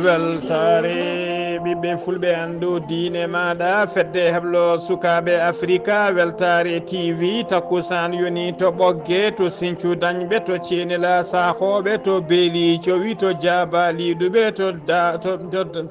weltare ɓiɓɓe fulɓe andu diine maɗa fedde heblo sukaɓe africa weltare tv takkusan yoni to ɓoggue to sinthiou dañɓe to thienela sahoɓe to beeli cowi to diaba liɗuɓe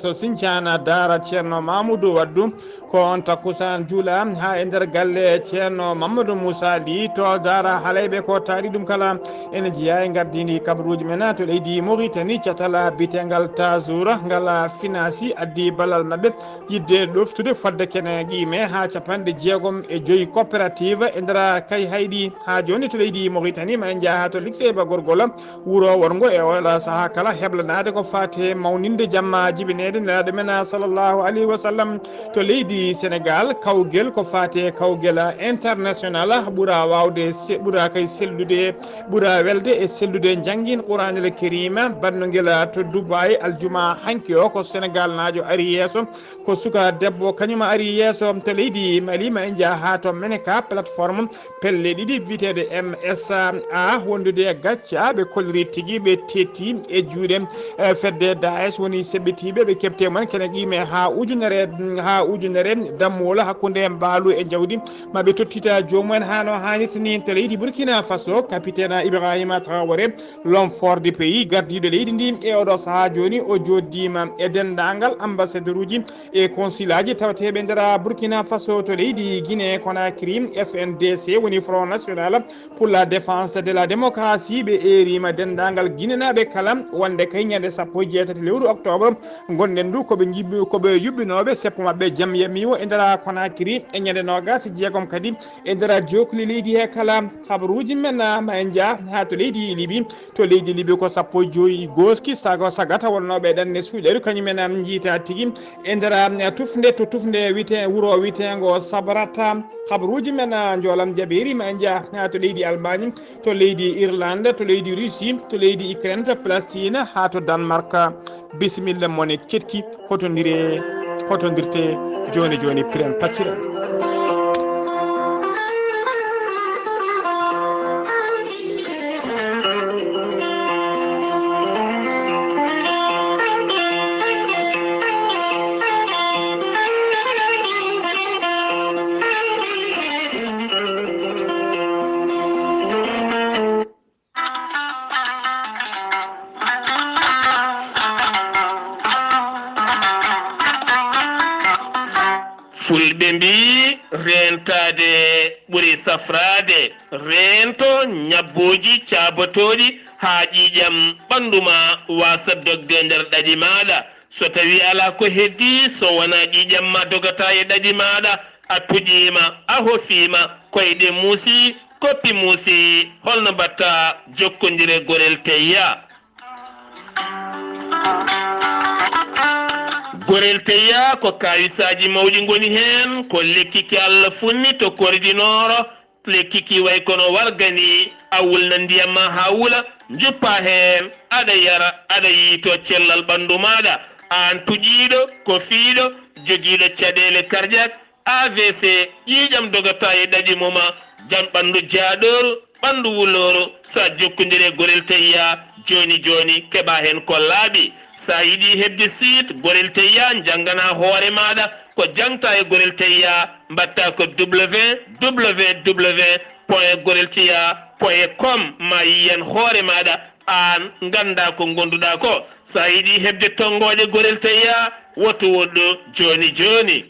to sinthiana dara ceerno mamoudou waddou ko on takkusan juula ha e nder galle ceerno mamadou moussa ly to dara haalayɓe ko taari ɗum kala ene jeeya e gardidi kabaruji men to leydi mauritanie catala bitengal tasour ngala finasi addi ballal mabɓe yidde ɗoftude fodde kene qime ha capanɗe 65 coopérative e ndera kay hayɗi ha joni to leydi mauritanie ma en jaaha to ligseba gorgol wuuro worgo e ola saaha kala heblanade ko fate mawninde jamma jibinede nelaɗo men sallllahu alayhi wa sallam to leydi sénégal kawguel ko fate kawguel international ɓuura wawde ɓuura kay sellude ɓuura welde e sellude jangguin qouranel kérima bannoguel to Dubai aljuma hanki o ko sénégal najo ari yesso ko suka debbo kañuma ari yesso to leydi mali ma en jaaha to meneka plateforme pelle ɗiɗi witede msa wondude gacca ɓe kolliri tigui ɓe tetti e juuɗe fedde daes woni seɓɓetiɓe ɓe kebte mon kene qime ha ujunere dammol hakkude mbaalu e jawdi maɓe tottita jomumen hano hannirta ni to leydi burkina faso capitaine ibrahima traoré l'homme fort du pays gardiɗo leydi ndi e oɗo saaha joni o joddima e dendagal ambassadeur uji e consul aji tawateɓe nder burkina faso to leydi guiné conakry fndc woni front national pour la défense de la démocratie ɓe erima dendagal guinénaɓe kala wonde kay ñande 17 lewru octobre gonɗen du koɓe yuɓɓinoɓe seppo mabɓe jaam yamiwo e nder conakry e ñande 26 kadi e nder jokli leydi he kala habaruji men ma en jaa ha to leydi libi ko 15 goski sagata wonnoɓe ɗanne suuɗeru kañumen jiita tigui e nder tufde wite wuuro witego sabrata habaruji men joolam jaɓeri ma en jaa ha to leydi Allemagne to leydi Irlande to leydi Russie to leydi Ukraine to Palestine ha to Danemark bisimilla mone ketki hotodirte joni piren paccira fulɓe mbi rentade ɓuuri safrade rento ñabboji cabotoɗi ha ƴiƴam ɓanduma wasa dogde nder ɗaɗi maɗa so tawi ala ko heddi so wona ƴiƴam ma dogata e ɗaɗi maɗa a tuƴima a hofima koyɗe muusi koppi muusi holno mbatta jokkodire gorel teyya gorel teyya ko kawisaji mawɗi goni hen ko lekkiki Allah funni to kordinoro lekkiki way kono wargani a wulna ndiyam ma ha wula juppa hen aɗa yara aɗa yiito cellal ɓandu maɗa an tuƴiɗo ko fiiɗo joguiɗo caɗele cardiaque AVC ƴiƴam dogata e ɗaɗi moma jam ɓandu jaaɗoru ɓandu wuloro sa jokkodire gorel teyya joni keɓa hen ko laaɓi sa yiɗi hebde site gorel teyya janggana hoore maɗa ko jangta e gorel teyya mbatta ko www.gorelteyya.com ma yiyen hoore maɗa an ganda ko gonduɗa ko sa yiɗi hebde tongoje gorel teyya woto woɗɗo joni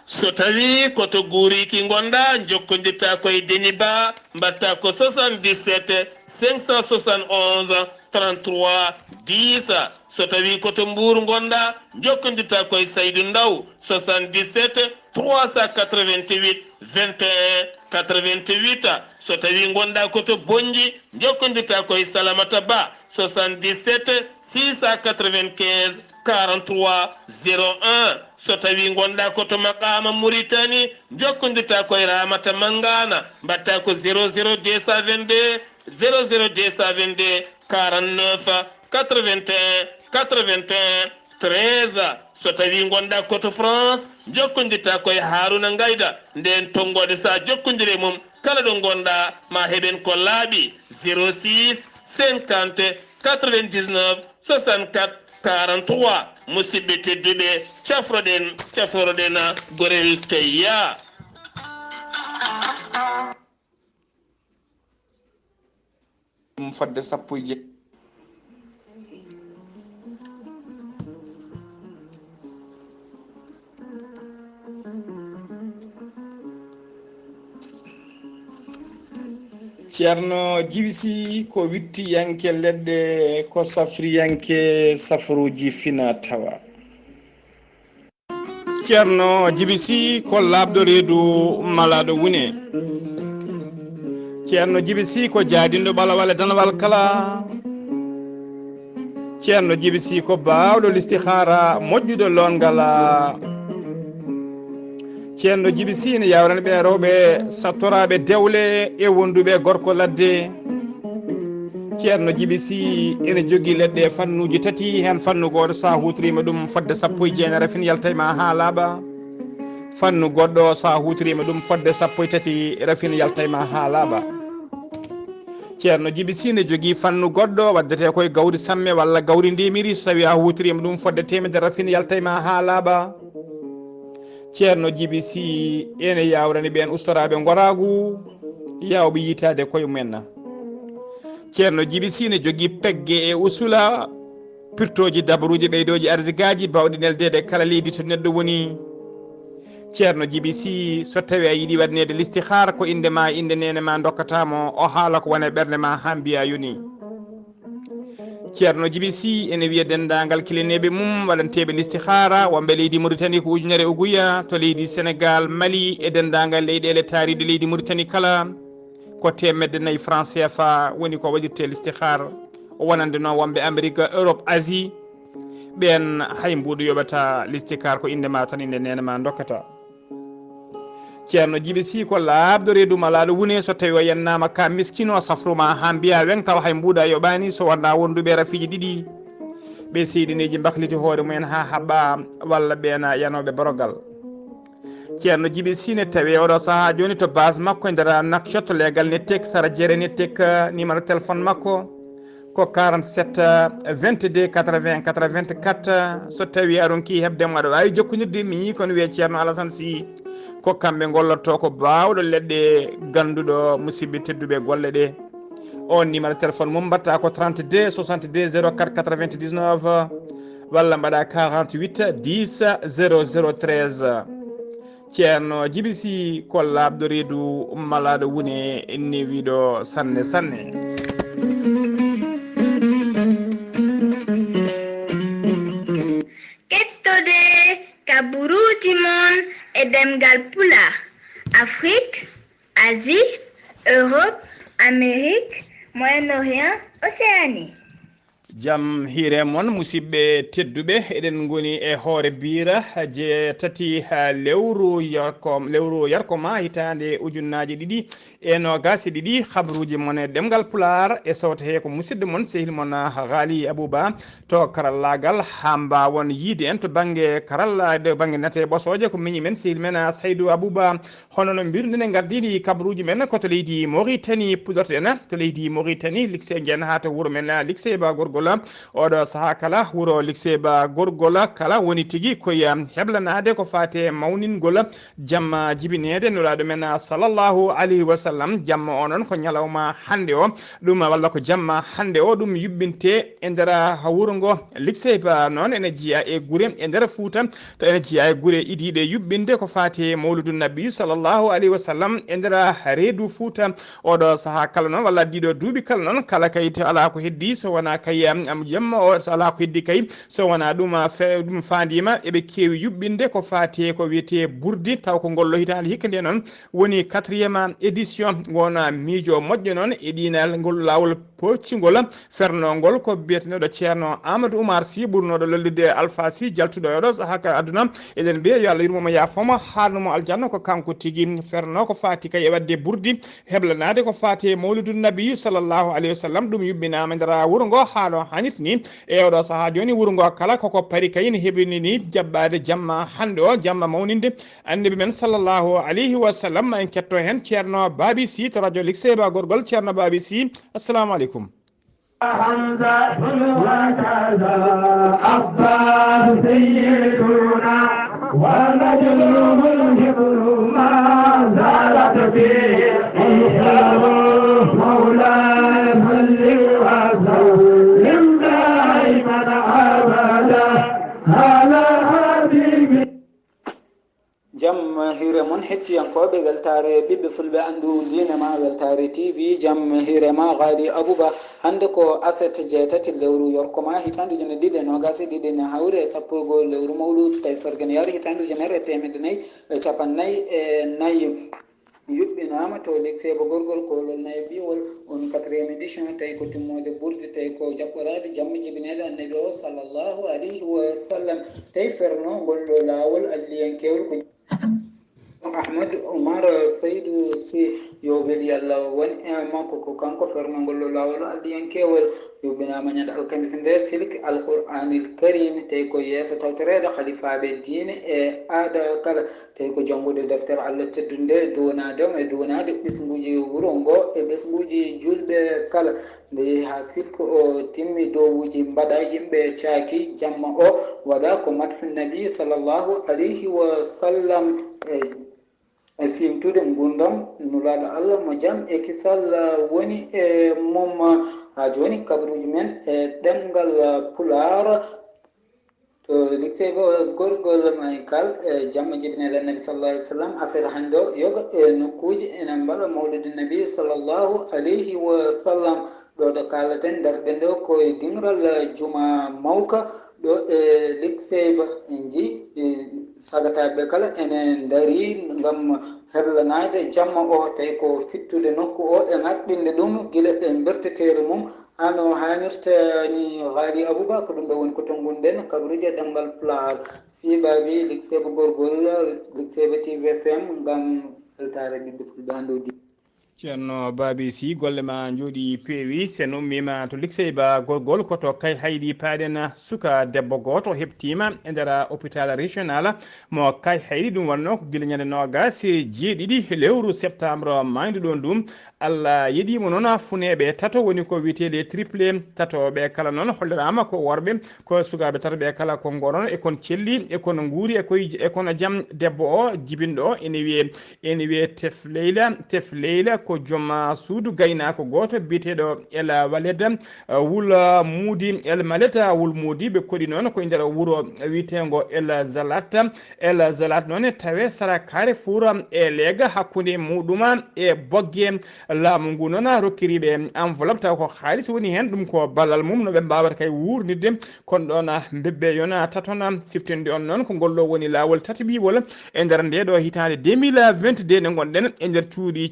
so tawi koto guuriki gonda jokkodirta koye Deniba mbatta ko 77 571 33 10 so tawi koto Mbour gonda jokkodirta koye Saydou Ndaw 77 388 21 88 so tawi gonda koto Bonji jokkodirta koye Salamata Ba 77 695 43 01 so tawi gonda koto Makama Mauritanie jokkodirta koye Ramata Mangana mbatta ko 00222 49 81 81 13 so tawi gonda koto France jokkondita koye Haruna Ngayda nden tongode sa jokkondire mum kala ɗo gonda ma heɓen ko laaɓi 06 50 99 64 43 musidɓe tedduɓe cafroɗen gorel teyya. fadde sappo je Ceerno Djibisi ko witti yanke leɗɗe ko safriyanke safruji fina tawa. Ceerno Djibisi ko labdo reedu malaɗo wune. Ceerno Djibisi ko jaadindo ɓalawal e danawal kala. Ceerno Djibisi ko bawɗo listihara moƴƴuɗo longala. Ceerno Djibisi ne yawrani ɓe rewɓe sattoraɓe dewle e wonduɓe gorko ladde. Ceerno Djibisi ene jogui leɗɗe fannuji tati hen fannu goto sa hutorima ɗum fodde sappo e jeenere fin yaltayma ha laaɓa. Fannu goɗɗo sa hutorima ɗum fodde sappo e tati rafin yaltayma ha laaɓa. Ceerno Djibisi ne jogui fannu goɗɗo waddete koye gawri samme walla gawri ndemiri so tawi a hutorima ɗum fodde temedere rafin yaltayma ha laaɓa. Ceerno Djibisi ene yawrani ɓen ustoraɓe goragu yawɓe yitade koye mumen. Ceerno Djibisi ne jogui pegge e usula pirtoji dabaruji ɓeydoji arsigaji bawɗi neldede kala leydi to neɗɗo woni. Ceerno Djibisi so tawi a yiiɗi waɗnede listihara ko inde ma inde nene ma dokkatamo o haala ko wone ɓerde ma ha mbiya yoni. Ceerno Djibisi ene wiya dendagal kilineɓe mum waɗanteɓe listihara wonɓe leydi Mauritanie ko ujunere uguya to leydi Sénégal Mali e dendagal leyɗele taariɗe leydi Mauritanie kala ko 4 francs CFA woni ko waɗirte listihara o wonande noon wonɓe Amérique Europe Asie ɓen hay mbuɗo yoɓata listihara ko inde ma tan inde nene ma dokkata. Ceerno Djibisi ko labdo reedu malaɗo wune so tawi o yennama ka miskino safruma ha mbiya weng taw hay mbuɗa yoɓani so wonda wonduɓe rafiji ɗiɗi ɓe seydineji bakliti hoore mumen ha haɓɓa walla ɓena yanoɓe borogal. Ceerno Djibisi ne tawi oɗo saaha joni to base makko nder nakshot legal nettek sara jere nettek numéro téléphone makko ko 47 22 80 84 so tawi aɗon ki hebdemo aɗa wawi jokkodirde mi kono wiye Ceerno Alassane Sy ko kamɓe gollotto ko bawɗo leɗɗe ganduɗo musidɓe tedduɓe golle ɗe. On numéro téléphone mum mbatta ko 32 62 04 99 walla mbaɗa 48 10 0013. Ceerno Djibisi ko labdo reedu malaɗo wune newiɗo sanne sanne. Kettode kaburuji mon e ɗemngal pulaar. Afrique, Asie, Europe, Amérique, Moyen-Orient, Océanie. Jam hiire moon musidɓe tedduɓe eɗen goni e hiyre-biir je tati lewru yarkomaa hitande ujunnaje ɗiɗi e nogas e ɗiɗi habruji mon e ɗemgal pulaar e sawta he ko musidɗo moon sehil moon Ghalii Abuu Bah to karallagal ha mbawon yiide en to banggue karallade banggue nete ɓosoje ko miñi men sehil men Saydou Abou Bah hono no mbirduɗen e gardiɗi kabruji men koto leydi Mauritanie pudortoɗen to leydi Mauritanie likse guen ha to wuuro men likse ba gorgol oɗo saaha kala wuuro likse ba gorgol kala woni tigui koye heblanade ko fate mawningol jamma jibinede nuraɗo men sallllahu alayhi wa sallam jamma onon ko ñalawma hande o ɗum walla ko jamma hande o ɗum yuɓɓinte e nder wuuro ngo likse ba noon ene jiiya e guure e nder Fouta to ene jiiya e guure idiɗe yuɓɓinde ko fate mawludu nabi sallllahu alayhi wa sallam e nder reedu Fouta oɗo saaha kala noon walla diɗo duuɓi kala noon kala kayit ala ko heddi so wona kay jamma o so ala ko heddi kay so wona ɗum fandima eɓe kewi yuɓɓinde ko fate ko wiyete burdi taw ko ngollo hitande hikka nde noon woni 4e édition wona miijo moƴƴo noon e ɗinal ngol lawol poccigol fernogol ko biyeteneɗo ceerno Amadou Oumar Sy ɓurnoɗo lollude Alpha Sy jaltuɗo oɗo saaha ka aduna eɗen mbiya yo Allah yurmomo yafoma haalnumo aljanna ko kanko tigui ferno ko fati kay e wadde burdi heblanade ko fati mawludun nabi sallllahu alayhi wa sallam ɗum yuɓɓinama nder wuuro ngo haalo no hanis ni e oɗo saaha joni wuuro ngo kala koko pari kayni heɓini ni jaɓɓade jamma hande o jamma mawninde annabi men sallllahu alayhi wa sallam. en ketto hen ceerno Baby Sy to radio Likseba gorgol. ceerno Baby Sy, assalamu aleykum. حمزة وكذا عباس سيدنا ونجلهم الكبر ما زالت به مولاي صل وسلم دائما ابدا على حبيبي jam hire mon hettiyankoɓe weltare ɓiɓɓe fulɓe andu dinema weltare tv. jam hire ma Ghalii Abuu Bah hande ko aset jeetati lewru yarkomaa hitande jone ɗiɗi e nogase ɗiɗi ne hawre e sappogo lewru mawludu tawi fergane yaari hitande jonere temedde nayyi e capannayyi e nayyi yuɓɓinama to Likseba gorgol kolol nayi biwol on 4e édition tawi ko timmode ɓurde tawi ko jaɓɓorade jamma jibinede annabi o sallllahu alayhi wa sallam tawi ferno ngolɗo lawol alliyankewol ko Ahmad Oumar Seydou Sy yo weeli Allah woni e makko ko kanko ferno ngollo lawol alliyankewol yuɓɓinama ñande alkamisa nde silki alqur'anil karim tawi ko yeeso tawtorede khalifaɓe diine e aada kala tawi ko janngude deftere Allah teddunde duwanadema e duwanade ɓesguji wuuro ngo e ɓesguji julɓe kala nde ha silki o timmi dowuji mbaɗa yimɓe caaki jamma o waɗa ko madhu nabi sallllahu alayhi wa sallam e simtude gurdam nulaɗo Allah mo jaam e kisal woni e mum ha joni kabaruji men e ɗemngal pulaar to Likseba gorgol maykal e jamma jibinede annabi sallallahu alih w sallam asere hande o yoga e nokkuji ene mbaɗa mawludi nabi sallllahu alayhi wa sallam ɗo ɗo kalaten darɗe nde koye dingral juma mawka ɗo e Likseba en ji sagataɓe kala ene dari gam herlanade jamma o tawi ko fittude nokku o e ŋaɗɗinde ɗum guila e bertetere mum hano hanirta ni Ghalii Abuu Bah ko ɗum ɗo woni ko tongunden kabaruji e ɗemngal pulaar sibabi Likseba gorgol Likseba TV FM gam weltare ɓiɓɓe fulɓe hande ceerno Baby Sy golle ma jooɗi peewi sen ummima to Likseba gorgol koto kay hayɗi paaɗen suka debbo goto heɓtima e nder hôpital régional mo kay hayɗi ɗum wonno ko guila ñande nogas jeeɗiɗi lewru septembre mayduɗo ɗum Allah yiɗimo noon funeɓe tato woni ko wiyetede triplé tatoɓe kala noon hollirama ko worɓe ko sukaɓe tatoɓe kala ko goron e kon celli e kon guuri e kono jaam debbo o jibinɗo ene wiye tefleyla ko jomma suudu gaynako goto biteɗo ela waleda wula muudi el maleta wul muudi ɓe koɗi noon koye nder wuuro witego el zalat noon tawe sara kare fuura e leega hakkude muɗuma e bogge laamu ngu noon rokkiriɓe enveloppe taw ko haalis woni hen ɗum ko ballal mum no ɓe mbawata kay wurnirde kono ɗon bebbe yona tatona siftinde on noon ko ngolɗo woni lawol tati ɓiwol e nder ndeɗo hitande 2022 nde gonɗen e nder cuuɗi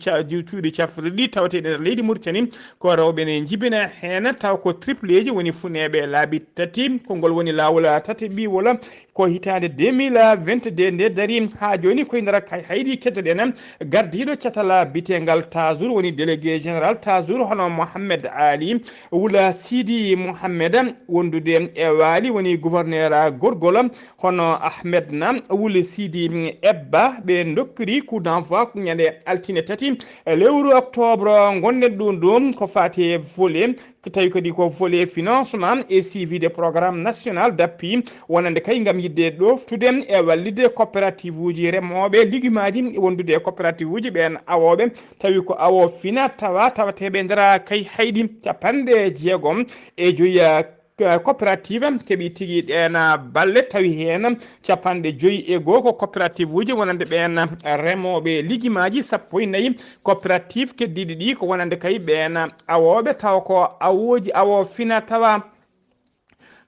cafruɗi ɗi tawateɗe nder leydi Mauritanie ko rewɓe ne jibina hen taw ko tripleji woni funeɓe laabi tati ko ngol woni lawol tati ɓiwol ko hitande 2022 nde dari ha joni koye nder kay haydi keddoɗen gardiɗo catala bitegal tajour woni délégué général tajour hono Mohamed Ali wula Sidi Mohamed wondude e waali woni gouverneur gorgol hono Ahmed na wuli Sidi Ebba ɓe dokkiri coup d'envoi ñande altine tati lewru octobre gonɗen ɗum ko fati volet tawi kadi ko volet financement et suivi des programmes national d'appui wonande kay gam yidde ɗoftude e wallide coopérative uji remoɓe liguimaji wondude e coopérative uji ɓen awoɓe tawi ko awo fina tawateɓe ndera kay haydi capanɗe jeegom e joyi coopérative keeɓi tigui ɗen balle tawi hen capanɗe joyyi e goho ko coopérative uji wonande ɓen remoɓe lijumaji 14 coopérative keddiɗi ɗi ko wonande kay ɓen awoɓe taw ko awoji awo fina tawa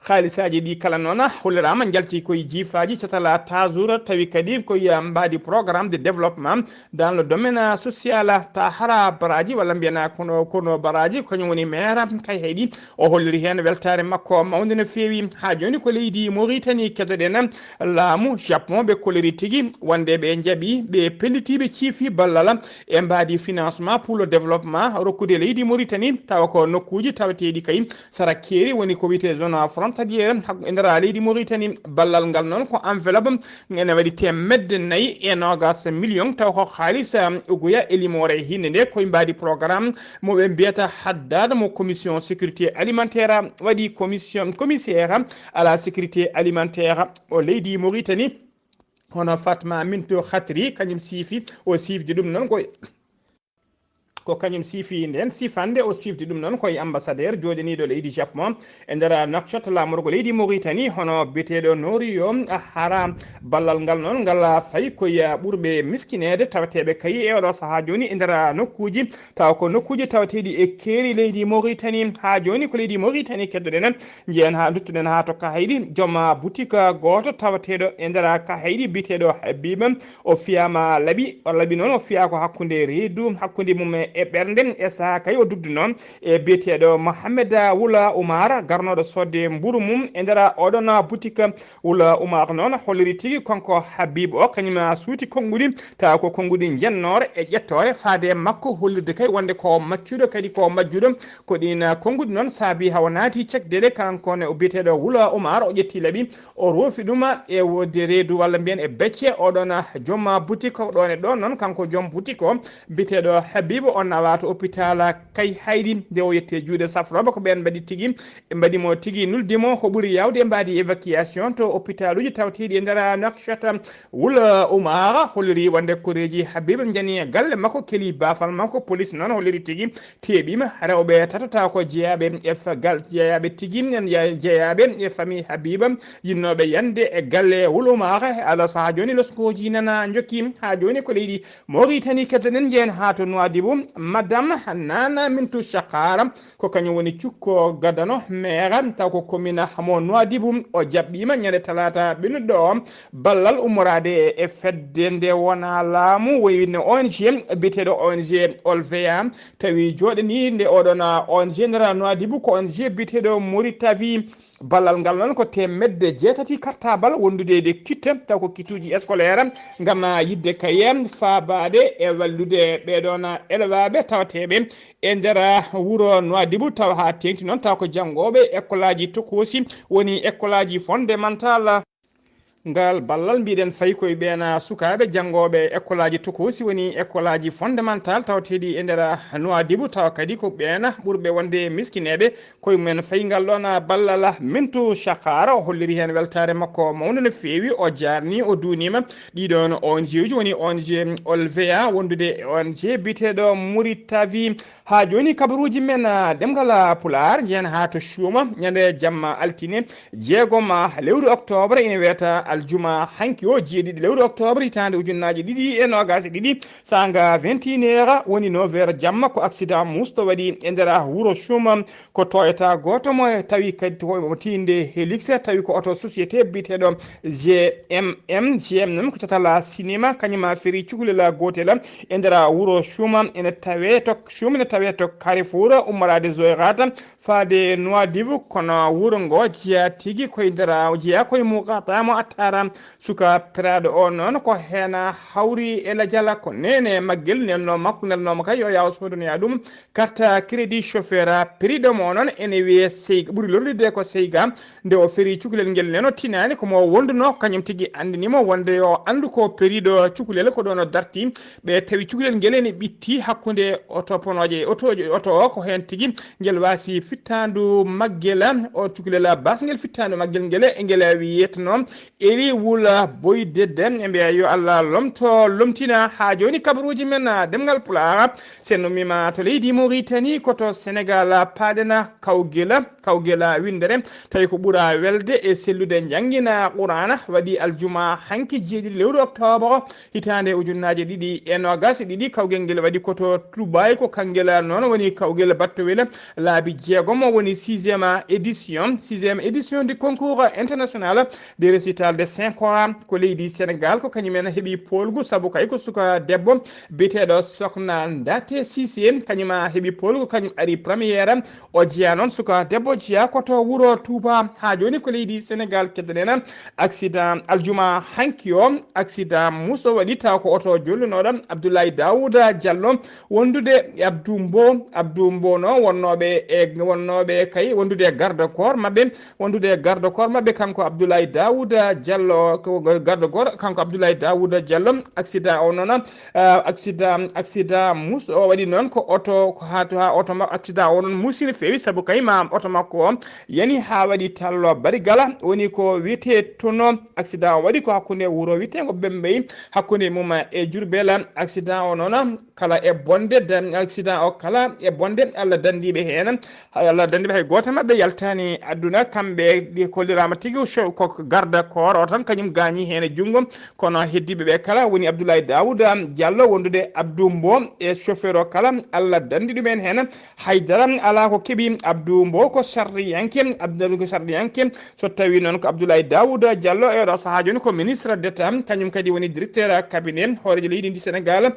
haalisaji ɗi kala noon hollirama jalti koye jiifaji catala tajour tawi kadi koye mbadi programme de développement dans le domaine social ta hara baraji walla mbiyana kono baraji kañum woni maire kay heeɗi o holliri hen weltare makko mawde no feewi ha joni ko leydi Mauritanie keddoɗen laamu Japon ɓe kolori tigui wonde ɓe jaaɓi ɓe pellitiɓe ciifi ballal e mbadi financement pour le développement rokkude leydi Mauritanie tawa ko nokkuji tawateɗi kay sara keeri woni ko wiyete zone frontaliére e nder leydi Mauritanie ballal ngal noon ko enveloppe ene waɗi temedde 4 million taw ko haalisa ugoya elimore hinde nde koye mbadi programme moɓe mbiyata haddad mo commission sécurité alimentaire waɗi commissaire à la sécurité alimentaire o leydi Mauritanie hono Fatma Minto Khatri kañum siifi o siifde ɗum noon ko kañum siifi nden sifande o sifde ɗum noon koye ambassadeur joɗaniɗo leydi Japon e nder nokshot lamorgo leydi Mauritanie hono biyeteɗo Norio hara ballal ngal noon ngal fayi koye ɓurɓe miskinede tawateɓe kayi e oɗo saaha joni e nder nokkuji taw ko nokkuji tawateɗi e keeri leydi Mauritanie ha joni ko leydi Mauritanie keddoɗen jiyen ha duttuɗen ha to Kahaydi jooma boutique goto tawateɗo e nder Kahaydi biyeteɗo Habiba o fiyama laaɓi noon o fiya ko hakkude reedu hakkude mum e ɓerden e saha kay o dugde noon e biyeteɗo Mohamed Wula Oumar garnoɗo sodde mburu mum e nder oɗon boutique Wula Oumar noon holliri tigui konko Habib o kañum suuti konngudi tawa ko konngudi jennore e ƴettore faade makko hollirde kay wonde ko maccuɗo kadi ko majjuɗo ko ɗin konngudi noon saabi hawa naati cekdele kankone o biyeteɗo Wula Oumar o ƴetti laaɓi o roofi ɗuma e wode reedu walla mbiyen e becce oɗon joom boutique ɗon e ɗon noon kanko joom boutique o biyeteɗo Habib on nawato hôpital kay haydi nde o yette juuɗe safroɓe ko ɓen mbaɗi tigui mbaɗimo tigui nuldimo ko ɓuuri yawde mbadi évacuation to hôpital uji tawteɗi e nder Nouakchott Wula Oumar holliri wonde koreji Habib jani galle makko keeli bafal makko police noon holliri tigui teeɓima rewɓe tatata ko jeeyaɓe jeeyaɓe tigui jeeyaɓe e famille Habib yinnoɓe yande e galle Wula Oumar ala saaha joni loskoji nana jokki ha joni ko leydi Mauritanie keddoɗen jeen ha to Nouadhibou madame Nana Mintou Chakara ko kañum woni cukko gadano maire taw ko commune mo Nouadhibou o jaɓɓima ñande talata ɓennuɗo o ballal ummorade e fedde nde wona laamu woyine ONG biyeteɗo ONG Olvea tawi joɗani nde oɗon ONG nder Nouadhibou ko ONG biyeteɗo Mauritanie ballal ngal noon ko temedde 6 cartable wondude de kitte taw ko kituji scolaire ngam yidde kayem faabade e wallude ɓeɗon élevaɓe tawateɓe e nder wuuro Nouadhibou taw ha tengti noon taw ko janggoɓe école aji tokosi woni école aji fondamental ngal ballal mbiɗen fayi koye ɓeena sukaɓe janggoɓe école aji tokosi woni école aji fondamental tawateɗi e nder Nouadhibou tawa kadi ko ɓeena ɓurɓe wonde miskineɓe koye mumen fayi ngal ɗon ballal Mintou Chakara o holliri hen weltare makko mawde no fewi o jarni o duunima ɗiɗon ONG uji woni ONG Olvea wondude ONG biteɗo Mauritanie ha joni kabaruji men ɗemngal pulaar jeen ha to Chouma ñande jamma altine 6 lewru octobre ina wiyata aljuma hanki o jeeɗiɗi lewru octobre hitande ujunnaji ɗiɗi e nogase ɗiɗi sanga 21h woni 9h jamma ko accident musto waɗi e nder wuuro Chouma ko toyata goto mo tawi kadi to tinde helix tawi ko auto société biteɗo GM noon ko tatala cinéma kañuma feri cukalel gotel e nder wuuro Chouma ene tawe to Carrefour ummorade Zoyrata faade Nouadhibou kono wuuro ngo jeeya tigui koye nder jeeya koye muqatamo attara suka peraɗo o noon ko hen hawri e ladiala ko nene maggel nelno makko nelnoma kay yo yaw sodonoya ɗum carte crédit chauffeur prix de mo noon ene wiye seyga ɓuuri lollude ko seyga nde o feri cukalel ngel neno tinani komo wonduno kañum tigui andinimo wonde yo andu ko prix ɗo cukalel ko ɗon o darti ɓe tawi cukalel ngel ene ɓitti hakkude auto o ko hen tigui ngel wasi fittandu maggel o cukalel basguel fittandu maggel ngel e ngel wiyetno eri wula boyde den e mbiya yo Allah lomto lomtina ha joni kabaruji men ɗemngal pulaar senno mima to leydi Mauritanie koto Sénégal paadena kawgela windere tawi ko ɓuura welde e sellude jangina qur'ana waɗi aljuma hanki jeeɗiɗi lewru octobre hitande ujunnaje ɗiɗi e nogas ɗiɗi kawgel ngel waɗi koto Dubai ko kangel noon woni kawgel battowel laabi jeegom woni 6e édition du concours international des récitals de Saint-Coran ko leydi Sénégal ko kañumen heeɓi polgu saabu kay ko suka debbo biteɗo Sokna Ndate Cissé kañuma heeɓi polgu kañum ari premiére o jeeya noon suka debbo jeeya koto wuuro Touba ha joni ko leydi Sénégal keddoɗen accident aljuma hanki o accident muso waɗi taw ko oto jollunoɗo Abdoulaye Daouda Diallo wondude Abdou Mbo no wonnoɓe kay wondude garde corps mabɓe kanko Abdoulaye Daouda Diallo ko garde corps kanko Abdoulaye Daouda Diallo accident o noon accident mus o waɗi noon ko oto ko ha oto makko accident o noon musino fewi saabu kay ma oto makko o yani ha waɗi tallo barigala woni ko wiyete tono accident o waɗi ko hakkude wuuro wiyetego Bembey hakkude mum e Diourbel accident o noon kala e bonde accident o kala e bonde Allah dandiɓe hen hay goto mabɓe yaltani aduna kamɓe ɗi kollirama tigui ko garde corps o tan kañum gañi hen e junggo kono heddiɓeɓe kala woni Abdoulaye Daouda Diallo wondude Abdou Mbo e chauffeur o kala Allah dandi ɗumen hen haydara ala ko keeɓi Abdou Mbo ko sardiyanke so tawi noon ko Abdoulaye Daouda Diallo e oɗo saaha joni ko ministre d'état kañum kadi woni directeur cabinet hoorejo leydi ndi Sénégal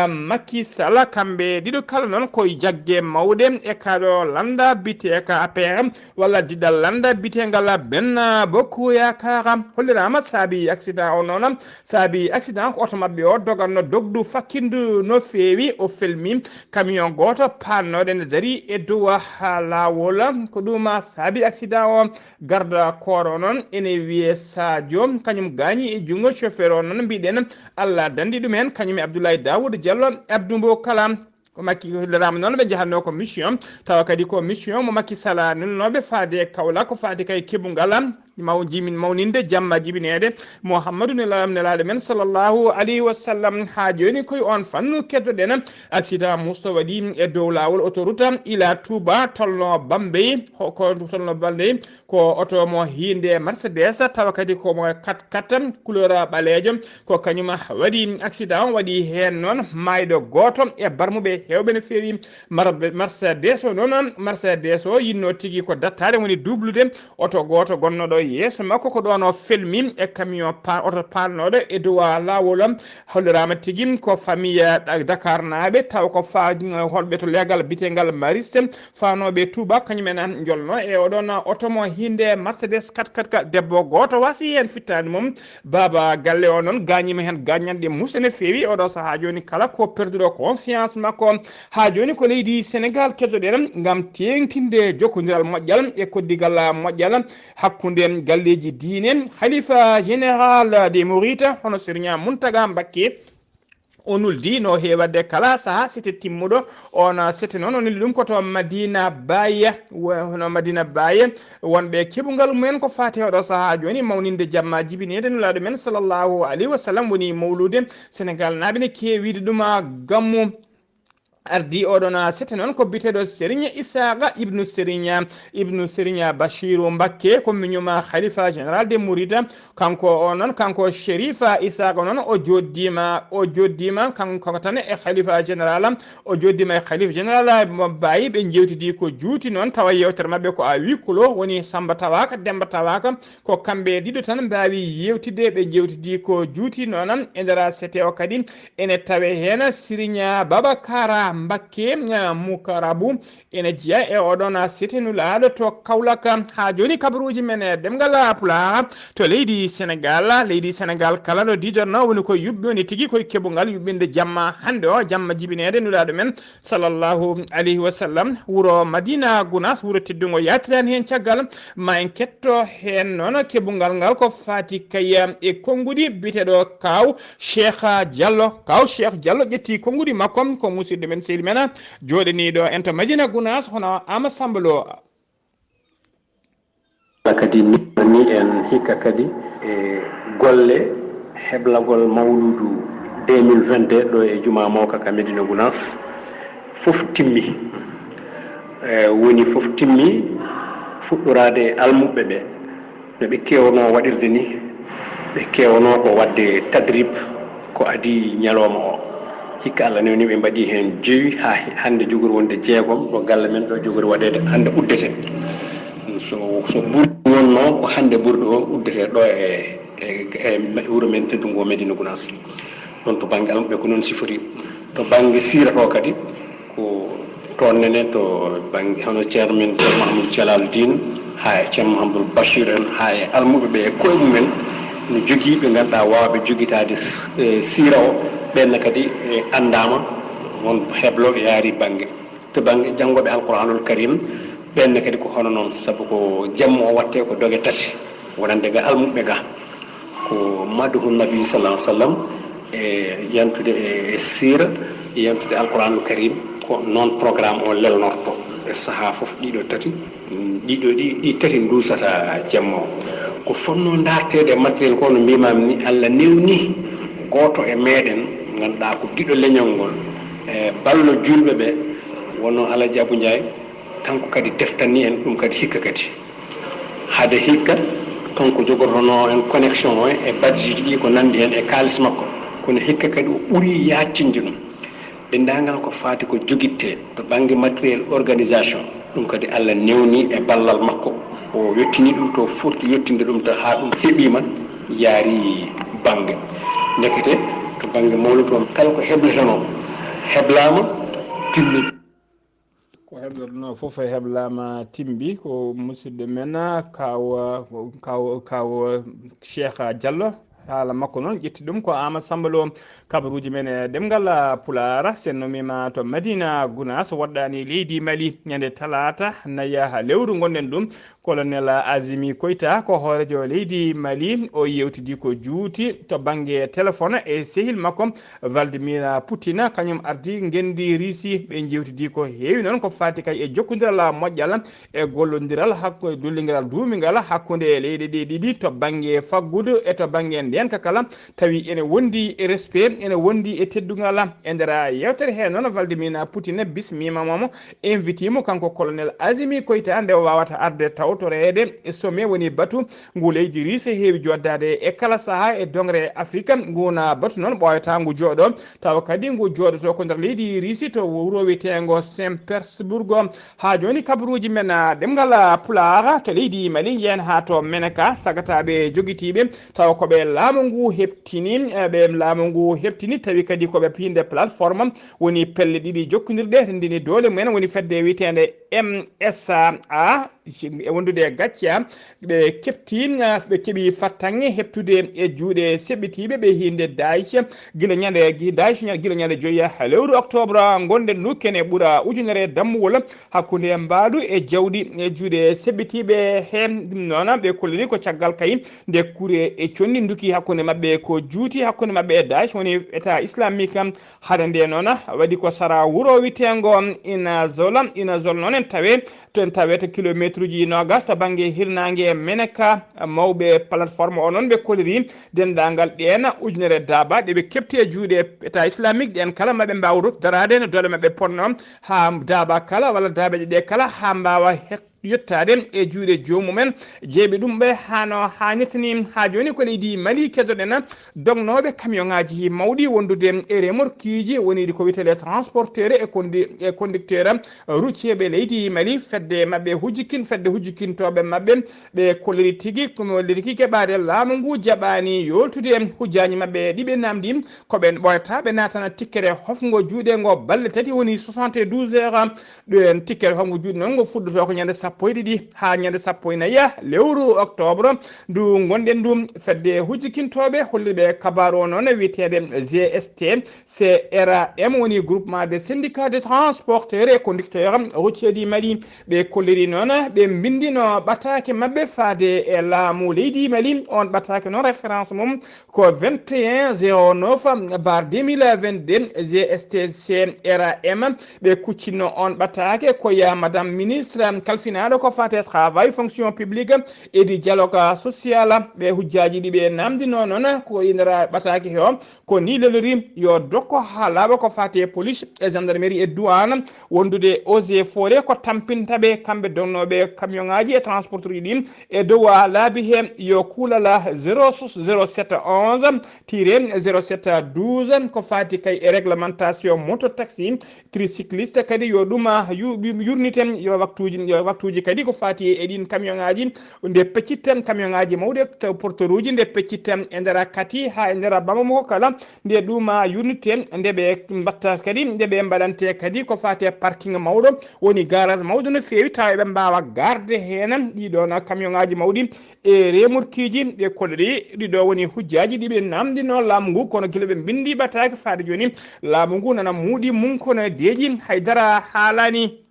Macky Sall kamɓe ɗiɗo kala noon koye jaggue mawɗe e kaɗo landa bite ka APR walla diɗal landa bitegal Benno Bokk Yakaar hollirama saabi accident o noon saabi accident ko oto mabɓe o doganno dogdu fakkindu no feewi o felmi camion goto pannoɗo ne daari e dow ha lawol ko ɗum saabi accident o garde corps o noon ene wiye Sadio kañum gañi e junggo chauffeur o noon mbiɗen Allah dandi ɗum hen kañum e Abdoulaye Daouda Diallo Abdou Mbo kala ko Macky hollirama noon ɓe jahanno ko mission tawa kadi ko mission mo Macky Sall nulnoɓe faade Kaolack ko faade kay keɓugal mawninde jamma jibinede Mouhammadou nelaɗo men sallllahu alayhi wa sallam ha joni koye on fannu keddoɗen accident musto waɗi e dow lawol autoroute ila Touba tolno Bambey ko oto mo hinde Mercedes tawa kadi komo 4x4 couleur ɓalejo ko kañum waɗi accident waɗi hen noon mayɗo goto e barmuɓe hewɓe no fewi Mercedes o noon Mercedes o yinno tigui ko dattade woni dublude oto goto gonnoɗo yeeso makko ko ɗon o felmi e camion oto pannoɗo e dow lawol hollirama tigui ko famille Dakar naaɓe taw ko holɓe to legal bitegal Mariste fanoɓe Touba kañumen jolno e oɗon oto mo hinde Mercedes 4x4 debbo goto wasi hen fittani mum baba galle o noon gañima hen gañanɗe musa no fewi oɗo saaha joni kala ko perduɗo conscience makko ha joni ko leydi Sénégal keddoɗen gam tengtinde jokkodiral moƴƴal e koddigal moƴƴal hakkude galleji diine khalifa général des Mourides hono Serigne Mountaga Mbacké o nuldi no heewade kala saha sete timmuɗo on sete noon o nulli ɗum koto Madina Baye wonɓe keɓugal mumen ko fati oɗo saha joni mawninde jamma jibinede nulaɗo men sallllahu alayhi wa sallam woni mawlude Sénégal naaɓe ne kewiide ɗum gammu ardi oɗon sete noon ko biteɗo Serigne Isaka ibnu Serigne Bachiru Mbacké ko miñuma khalifa général des Mourides kanko o noon kanko Chérifa Isaka noon o joddima kanko tan e khalifa général o joddima e khalifa général Baye ɓe jewtidi ko juuti noon tawa yewtere mabɓe ko a huis clos woni Samba Tawaka Demba Tawaka ko kamɓe ɗiɗo tan mbawi yewtide ɓe jewtidi ko juuti noon e nder sete o kadi ene tawe hen Serigne Babacara Mbacké Mukarabu ene jeeya e oɗon setenulaɗo to Kaolack ha joni kabaruji men ɗemgal pulaar to leydi Sénégal kala no didanno woni koye yuɓɓi woni tigui koye keɓogal yuɓɓinde jamma hande o jamma jibinede nulaɗo men sallllahu alayhi wa sallam wuuro Madina Gounass wuuro teddugo yatirani hen caggal ma en ketto hen noon keɓogal ngal ko fati kay e konngudi biteɗo kaw Cheikh Diallo ƴetti konngudi makko ko musidɗo men seydi men joɗaniɗo en to Madina Gounass hono Ama Sambalo kadi ni en hikka kadi e golle heblagol mawludu 2022 ɗo e juma mawka ka Medina Gounass fof timmi woni fof timmi fuɗɗorade e almuɓe ɓe no ɓe kewno waɗirde ni ɓe kewno ko wadde tadrib ko adi ñalawma o hikka Allah newni ɓe mbaɗi hen jeewi ha hande jogori wonde jeegom ɗo galle men ɗo jogori waɗede hande uddete so ɓurɗi wonno ko hande ɓurɗo o uddete ɗo e wuuro men teddugo Medina Gounass ɗon to banggue almuɓe ko noon sifori to banggue siira to kadi ko toon nene to banggue hono ceerno men ceerno Mahamadou Thialaldine ha e ceerno Mahamadou Bachir en ha e almuɓe ɓe e koye mumen no jogui ɓe ganduɗa wawɓe joguitade siira o ɓenne kadi andama won hebloɓe yaari banggue to banggue janggoɓe alqouranul karim ɓenne kadi ko hono noon saabu ko jamma o watte ko dogue tati wonande ga almuɓe ga ko maduhu nabi sallallahu alih w sallam e yantude e siira e yantude alqouranul karim ko noon programme o lelnorto e saaha foof ɗiɗo tati ɗi tati dusata jamma o ko fonno dartede matériel ko no mbimami ni Allah newni goto e meɗen ganduɗa ko guiɗo leñol ngol e ballo julɓe ɓe wonno Alaji Abou Ndiaye kanko kadi deftanni en ɗum kadi hikka kadi haade hikka kanko jogortono en connexion o e badge ji ɗi ko nandi hen e kalis makko kono hikka kadi o ɓuuri yaccinde ɗum dendagal ko fati ko joguitte to banggue matériel organisation ɗum kadi Allah newni e ballal makko o yettini ɗum to foti yettinde ɗum to ha ɗum heeɓima yaari banggue nekete to banggue mawludu o kala ko hebleteno heblama timmi ko heblorno fof e heblama timbi ko musidɗo men kaw Cheikh Diallo haala makko noon ƴetti ɗum ko Amadou Samba Lo kabaruji men e ɗemgal Pulaar sen nomima to Medina Gounass woɗɗani leydi Mali ñande talata naya lewru gonɗen ɗum colonel Azimi Koita ko hoorejo leydi Mali o yewtidi ko juuti to banggue téléphone e sehil makko Vladimir Poutine kañum ardi gendi Russie ɓe jewtidi ko heewi noon ko fati kay e jokkodiral moƴƴal e gollodiral hakkude dulligal duumigal hakkude leydi ɗi ɗiɗi to banggue faggudu e to banggue ndenka kala tawi ene wondi e respect ene wondi e teddugal e nder yewtere he noon Vladimir Poutine bismima momo invité mo kanko colonel Azimi Koita nde wawata arde tawtorede e sommet woni batu ngu leydi Russie heewi joddade e kala saaha e dongre Afrique nguna batu noon ɓoyata ngu jooɗo tawa kadi ngu jooɗoto ko nder leydi Russie to wuro wiyetengo Saint Petersburg ha joni kabaruji men ɗemgal Pulaar to leydi Mali yen ha to Menaka sagataɓe joguitiɓe tawa koɓe laamu ngu heptini ɓe laamu ngu heptini tawi kadi koɓe pinde plateforme woni pelle ɗiɗi jokkodirɗe ndini doole mumen woni fedde wiyetende MSA e wondude gacca ɓe kepti ɓe keeɓi fattange heptude e juuɗe seɓɓitiɓe ɓe hinde Daesh gila ñande Daesh gila ñande 5 lewru octobre gonɗen ndu kene ɓuura ujunere dammugol hakkude mbaɗu e jawɗi e juuɗe seɓɓitiɓe hen ɗum noon ɓe kollini ko caggal kay nde kuure e condi duki hakkude mabɓe ko juuti hakkude mabɓe e Daesh woni état islamique haade nde noon waɗi ko sara wuro witengo Inazol noon en tawe to en tawete kilométre uji nogas to banggue hirnangue Menaka mawɓe plateforme o noon ɓe koliri dendagal ɗen ujunere daba ɗeɓe kepti e juuɗe état islamique ɗen kala maɓe mbawa ruttorade no dole mabɓe ponno ha daba kala walla dabaji ɗe kala ha mbawa yettade e juuɗe jomumen jeeɓe ɗum ɓe hano hannirtani ha joni ko leydi Mali keddoɗen dognoɓe camion ngaji mawɗi wondude e remorque ji woni ko wiyete transporteur e conducteur routier ɓe leydi Mali fedde mabɓe hujjikintoɓe mabɓe ɓe kolliri tigui komi walliri ki keɓade laamu ngu jaɓani yoltude hujjaji mabɓe ɗiɓe namdi koɓe ɓoyata ɓe natana tikkere hofgo juuɗe ngo balle tati woni 72 heures ɗen tikkere hofgo juuɗe noon ngo fuɗɗoto ko ñande 12 ha ñande 14 lewru octobre ndu gonɗen ɗum fedde hujjikintoɓe holliɓe kabaru o noon wiyetede GST CRM woni groupement des syndicats de transporteurs et conducteurs routier di Mali ɓe kolliri noon ɓe bindino ɓatake mabɓe faade e laamu leydi Mali on ɓatake noon référence mum ko 2109/2022 GST CRM ɓe kuccino on ɓatake ko ya madame ministre kalfina nationale ko fate travail fonction publique e di dialogue social ɓe hujjaji ɗi ɓe namdino noon ko indira ɓataki o ko ni lelori yo dokko ha laaɓa ko fate police e gendarmerie e douane wondude eaux et forêt ko tampintaɓe kamɓe donnoɓe camion ngaji e transporteur ɗi e dow laabi he yo kuulala 0711 07 12 ko fati kay e réglementation moto taxi tricycliste kadi yo ɗum yurniten yo waktuji kadi ko fati e ɗin camion ngaji nde peccitten camion ngaji mawɗe porteur uji nde peccitten e ndera kati ha e ndera bamamo kala nde ɗum yurniten nde ɓe mbatta kadi nde ɓe mbaɗante kadi ko fati parking mawɗo woni garage mawɗo no fewi tawa ɓe mbawa garde hen ɗiɗon camion ngaji mawɗi e remorquiji ɗe kolɗi ɗiɗo woni hujjaji ɗiɓe namdino laamu ngu kono guila ɓe bindi ɓataki faade joni laamu ngu nana muuɗi mum kono deeƴi haydara haalani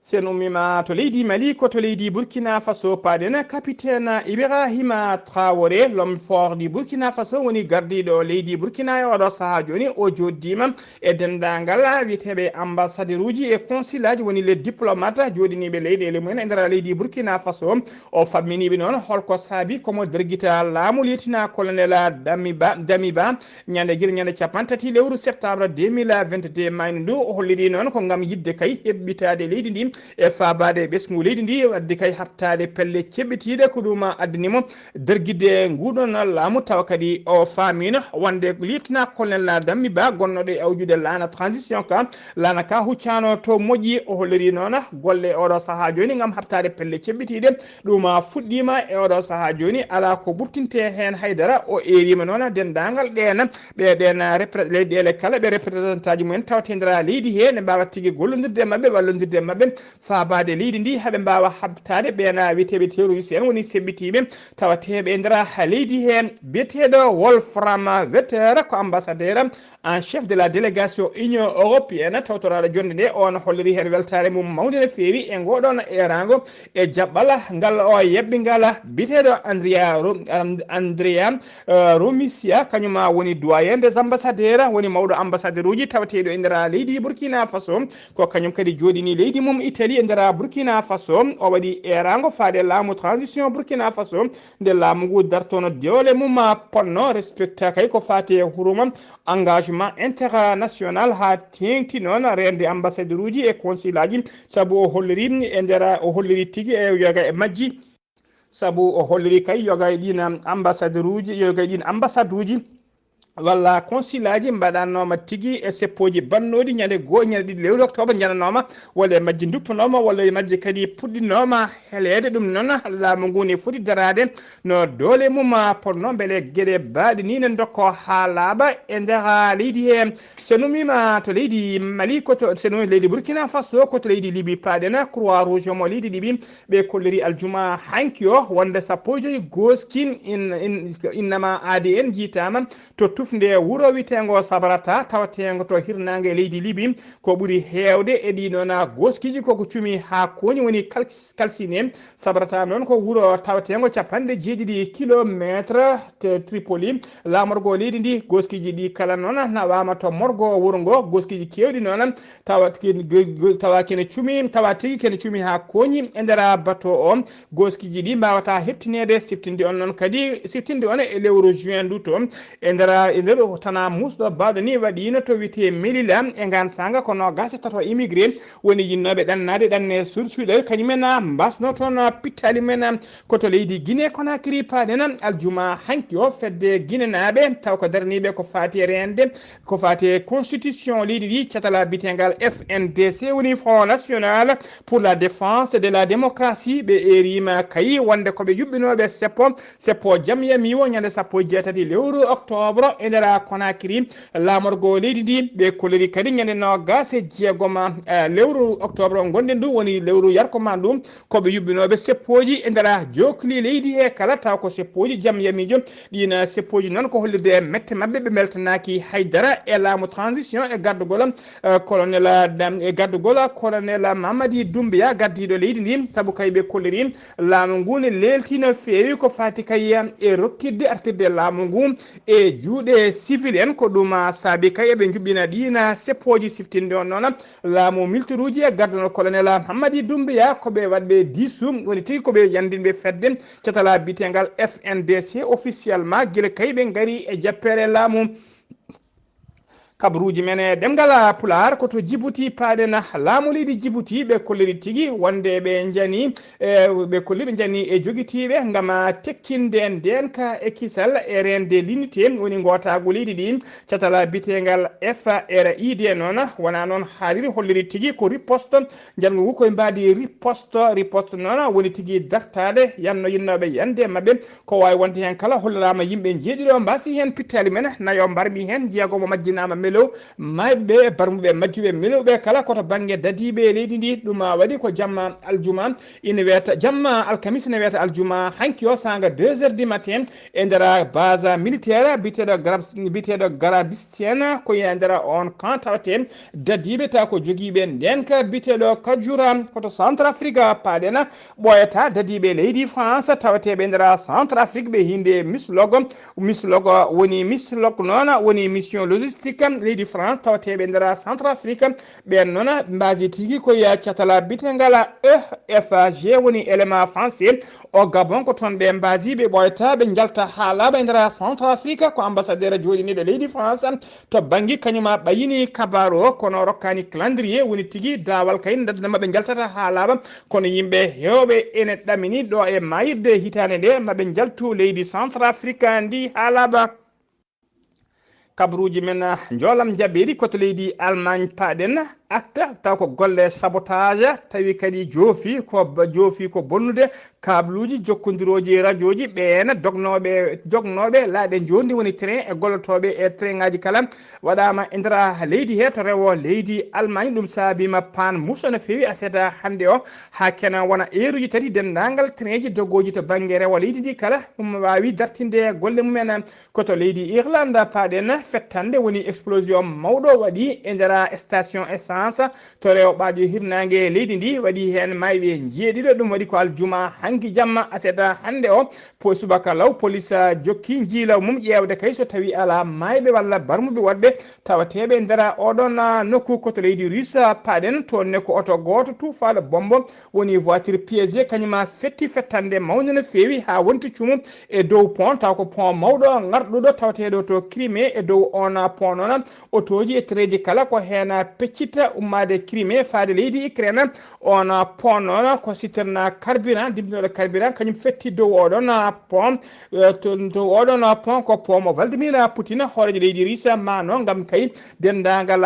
sen ummima to leydi Mali ko to leydi Burkina Faso paɗen capitaine Ibrahima Traoré l'homme fort du Burkina Faso woni gardiɗo leydi Burkina e oɗo saaha joni o joddima e dendagal wiyeteɓe ambassadeur uji e consulat ji woni les diplomate joɗiniɓe leyɗele mumen e nder leydi Burkina Faso o famminiɓe noon holko saabi komo derguita laamu lieutenant colonel Damiba ñande guila ñande capantati lewru septembre 2022 mayno ndu o holliri noon ko gam yidde kay heɓɓitade leydi ndi e fabade ɓesgu leydi ndi wadde kay habtade pelle ceɓɓitiɗe ko ɗum addinimo derguide nguɗon laamu tawa kadi o famino wonde lieutenant colonel Damiba gonnoɗo e awjude lana transition ka lana ka huccano to moƴƴi o holliri noon golle oɗo saaha joni gam habtade pelle ceɓɓitiɗe ɗum fuɗɗima e oɗo saaha joni ala ko ɓurtinte hen haydara o erima noon dendagal ɗen ɓeɗen leyɗele kala ɓe représentant ji mumen tawtedira leydi he ne mbawa tigui gollodirde mabɓe wallodirde mabɓe fabade leydi ndi haɓe mbawa habtade ɓena wiyeteɓe terroriste en woni seɓɓitiɓe tawateɓe e nder leydi he biyeteɗo Wolfram Vetter ko ambassadeur en chef de la délégation union européenne tawtoraɗo jonde nde on holliri hen weltare mum mawde no fewi e ngoɗon erago e jaɓɓal ngal o yeɓɓingal biyeteɗo Andrea Romisia kañuma woni doyen des ambassadeurs woni mawɗo ambassadeur uji tawateɗo e nder leydi Burkina Faso ko kañum kadi joɗini leydi mum Italie e nder Burkina Faso o waɗi erago faade laamu transition Burkina Faso nde laamu ngu dartono dewle mum ponno respecta kay ko fati huruma engagement international ha tengti noon rende ambassadeur uji e consulat ji saabu o holliri e nder o holliri tigui e yoga e majji saabu o holliri kay yoga e ɗin ambassadeur uji yoga e ɗin ambassade uji walla consulat ji mbaɗannoma tigui e seppoji bannoɗi ñande goho ñande ɗiɗi lewru octobre jananoma walla e majji duppanoma walla e majji kadi puɗɗinoma helede ɗum noon laamu ngu ne foti darade no doole mum ponno beele gueɗe baɗi ni ne dokko ha laaɓa e nder leydi he so numima to leydi Mali koto so numi leydi Burkina Faso koto leydi Libi paɗen croix rouge mo leydi Libi ɓe kolliri aljuma hanki o wonde sappo e joyi goski innama ADN jiitama to tufnde wuro witengo sabarata tawatengo to hirnange leydi Libi ko ɓuuri hewde e ɗiɗon goskiji koko cumi ha koñi woni calcine sabarata noon ko wuro tawatengo capanɗe jeeɗiɗi kilométre Tripoli lamorgo leydi ndi goskiji ɗi kala noon nawama to morgo wuro ngo goskiji kewɗi noon tawa kene cumi tawa tigui kene cumi ha koñi e nder bateau o goskiji ɗi mbawata heptinede siftinde on noon kadi siftinde on e lewru juin ndu to e nder lewru tana musɗo bawɗo ni waɗino to wiyete Melila e gan sanga kono gasa tato immigré woni yinnoɓe ɗannade ɗanne sursuɗe kañumen mbasno toon pittali men koto leydi Guinée Conakry paɗen aljuma hanki o fedde guinenaɓe taw ko daraniɓe ko fati rende ko fati constitution leydi ɗi catala bitegal FNDC woni Front National pour la défense de la démocratie ɓe erima kayi wonde koɓe yuɓɓinoɓe seppo jaam yamiwo ñande sappo e jeetati lewru octobre e nder Conakry lamorgo leydi ndi ɓe kolori kadi ñande nogas e jeegom lewru octobre gonɗen ndu woni lewru yarkomaa ndu koɓe yuɓɓinoɓe seppoji e nder jokli leydi he kala taw ko seppoji jaam yamijo ɗina seppoji noon ko hollirde e mette mabɓe ɓe beltanaki haydara e laamu transition e gardugol colonel Mamadi Doumbouya gardiɗo leydi ndi saabu kay ɓe kolliri laamu ngu ne leltino feewi ko fati kay e rokkidde artirde laamu ngu e juuɗe ɓe civil en ko ɗum saabi kay eɓe juɓɓina ɗina seppoji siftinde on noon laamu miltoruji e gardanol colonel Hamady Doumbouya koɓe waɗɓe disum woni tigui koɓe yandinɓe fedde catala bitegal FNDC officiellement guila kay ɓe gaari e jappere laamu kabaruji men e ɗemgal pulaar koto Djibouti paaɗen laamu leydi Djibouti ɓe kolliri tigui wonde ɓe jani ɓe kolli ɓe jani e joguitiɓe gam tekkinde nden ka e kisal e rende l'unité woni gotago leydi ɗi catala bitegal FRID noon wona noon haaliri holliri tigui ko riposte jango ngu koye mbadi riposte noon woni tigui dartade yanno yinnoɓe yande mabɓe ko wawi wonde hen kala hollirama yimɓe jeeɗiɗo mbasi hen pittali men nayo mbarmi hen jeegomo majjinama melew mayɓe barmuɓe majjuɓe melewɓe kala koto banggue dadiɓe leydi ndi ɗum waɗi ko jamma aljuma ina wiyata jamma alkamisa ne wiyata aljuma hanki o sanga 2h du matin e nder base militaire biteɗo garabistien koye nder on camp tawate dadiɓe taw ko joguiɓe ndenka biteɗo kajura koto centre afrique paaɗena ɓoyata dadiɓe leydi france tawateɓe nder centre afrique ɓe hinde mislog woni mislog noon woni mission logistique leydi France tawateɓe nder centre afrique ɓen noon mbasi tigui koye catala bitegal EFG woni élément français o gabon ko toon ɓe mbasi ɓe ɓoyta ɓe jalta haalaɓe nder centre afrique ko ambassadeur joɗiniɗo leydi France to banggue kañuma ɓayini kabaru o kono rokkani calendrier woni tigui dawal kay daddana ɓe jaltata haalaɓa kono yimɓe hewɓe ene ɗamini ɗo e mayirde hitande nde maɓe jaltu leydi centre afrique ndi haalaɓa kabaruji men jolam jaɓɓiri koto leydi Allemagne paaɗen acta taw ko golle sabotage tawi kadi joofi ko bonnude kabluji jokkodiroji radio ji ɓen jognoɓe laaɗe jondi woni train e gollotoɓe e train ngaji kala waɗama e nder leydi he to rewo leydi Allemagne ɗum saabima pan muso no fewi aseta hande o ha kena wona heure tati dendagal train ji dogoji to banggue rewo leydi ndi kala ɗum wawi dartinde golle mumen koto leydi Irlande paaɗen fettande woni explosion mawɗo waɗi e nder station essence to rewɓajo hirnangue leydi ndi waɗi hen mayɓe jeeɗiɗo ɗum waɗi ko aljuma hanki jamma aseta hande o po subaka law police jokki jiilaw mum ƴewde kay so tawi ala mayɓe walla barmuɓe waɗɓe tawateɓe nder oɗon nokku koto leydi russe paaɗen tonne ko oto goto tufaɗo bombo woni voiture piégé kañuma fettande mawde no fewi ha wonti cuumu e dow pont taw ko pont mawɗo garɗuɗo tawateɗo to Crimée e dow on pont noon otoji e treji kala ko hen peccita ummade Crimée faade leydi Ukraine on pont noon ko citerne carburant dimtinoɗo carburant kañum fetti dow oɗon pont dow oɗon pont ko pont mo Vladimir Poutine hoorejo leydi Russe mano gam kay dendagal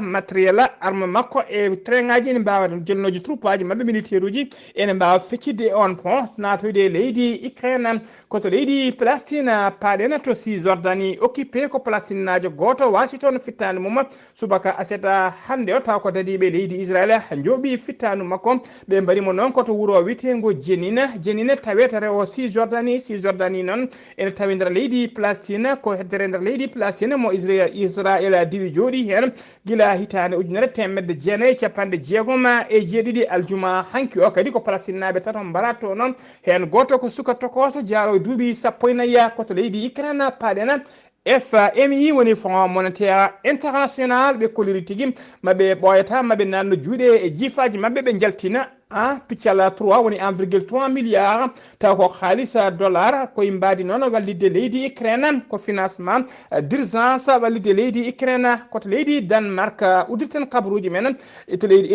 matériel arme makko e train ngaji ene mbawa jelnoji troupe aji mabɓe militaire uji ene mbawa feccide on pont natoyde leydi Ukraine koto leydi Palestine paaɗen to Cisjordanie occupé ko palestinajo goto wasi toon fittande mum subaka aseta hande o taw ko dadiɓe leydi Israël jooɓi fittanu makko ɓe mbarimo noon koto wuuro witego jenina tawete rewo Cisjordanie noon ene tawi nder leydi Palestine ko heddere nder leydi Palestine mo Israël diwi jooɗi hen guila hitande 1997 aljuma hanki o kadi ko palestinaɓe tato mbarato noon hen goto ko suka tokoso jaaro duuɓi 14 koto leydi Ukraine paaɗen FMI woni Fonds monétaire international ɓe koliri tigui maɓe ɓoyata maɓe nanno juuɗe e jiifaji mabɓe ɓe jaltina piccal 3 woni 1,3 milliard taw ko haalisa dollar koye mbadi noon wallidde leydi Ukraine ko financement d'urgence wallidde leydi Ukraine koto leydi Danemark uddirten kabaruji men to leydi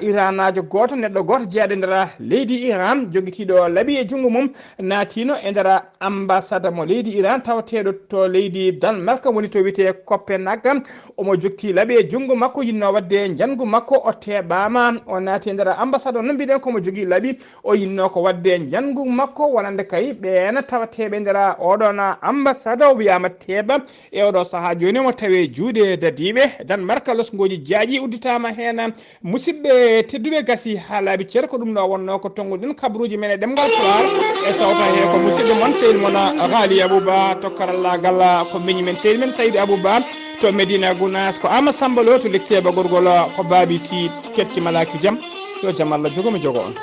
iranajo goto neɗɗo goto jeeyaɗo nder leydi Iran joguitiɗo laaɓi e junggo mum naatino e nder ambassade mo leydi Iran tawateɗo to leydi Danemark woni to wiyete Copenhague omo jokki laaɓi e junggo makko yinno wadde jangu makko o teɓama o naati e nder ambassade non mbiɗen komo jogui laaɓi o yinno ko wadde jangu makko wonande kay ɓen tawateɓe nder oɗon ambassade o wiyama teeba e oɗo saaha joni mo tawe juuɗe dadiɓe Danemark losgoji jaaƴi udditama hen musidɓe tedduɓe gasi ha laaɓi ceer ko ɗum ɗo wonno ko tonguɗen kabaruji men e ɗemgal pulaar e sawta he ko musidɗo moon seydi moon Ghalii Abuu Bah to karallagal ko miñi men seydi men Saydou Abou Bah to Medina Gounass ko Ama Sambalo to lecceɓe gorgol ko Babi Sy ketti malaki jaam yo jaam Allah jogomi jogo on.